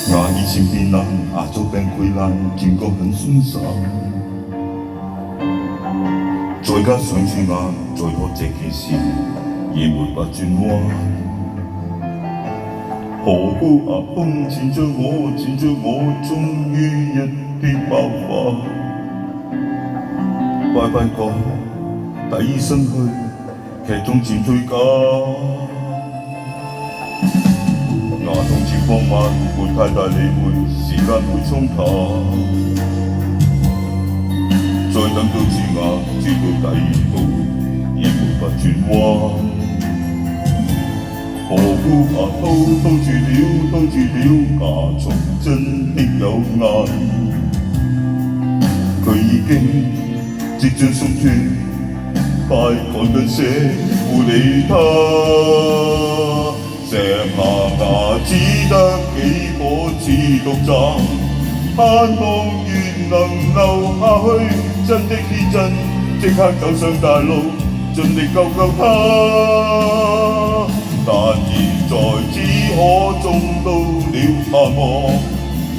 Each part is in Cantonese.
我以前變冷，牙周病潰爛，見覺很鬆散。再加上轉眼，再多這件事，也沒法轉彎。何故牙痛纏着我，纏着我，終於一天爆發。拜拜講，帶醫生去，劇中漸退假。牙痛情況慢，沒太大理會，時間會沖淡。再等到蛀牙，知到第二步，已沒法轉彎。何故牙套住了，牙蟲真的有眼。佢已經即將鬆脱，快趕緊些護理它。成棚牙只得幾顆似獨站，盼望原能留下去。真的天真，即刻走上大路，盡力救它。但現在只可種到了盼望，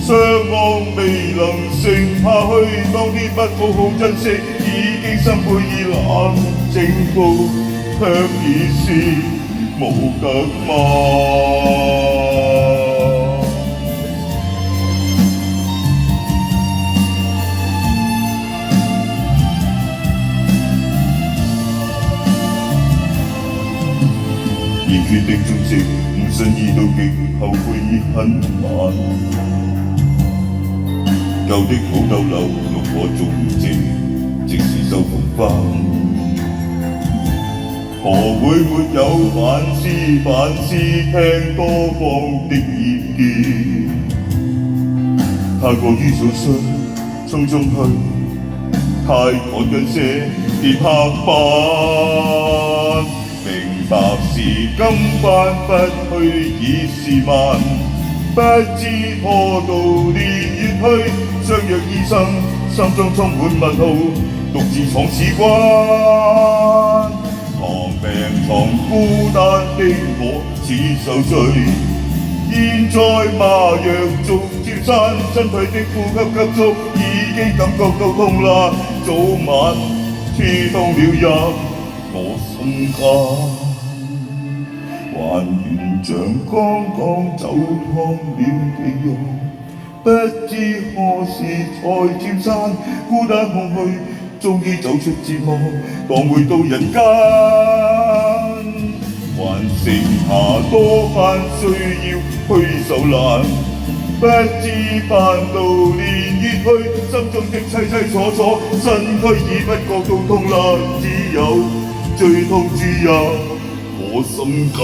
相望未能成下去。當天不好好珍惜，已經心灰意冷，正步卻已是無得望。而決定種植，誤信意到極，後悔已很晚。舊的土豆流，綠火種植，即時收復返。何會沒有反思，聽多方的意見？太過於草率，匆匆去，太趕緊些跌黑板。明白是今番不去已是晚，不知拖到年月去，相約醫生心中充滿問號，獨自闖此關。躺病床孤單的我似受罪，現在麻藥逐漸散，身體的呼吸急促，已經感覺到痛啦，早晚刺痛了入我心間。還原像剛剛走湯了地獄，不知何時才漸散，孤單空虛，終於走出折磨，當回到人間。還剩下多番需要去受難，不知盼到年月去，心中的凄凄楚楚，身軀已不覺到痛啦，只有最痛注入我心間。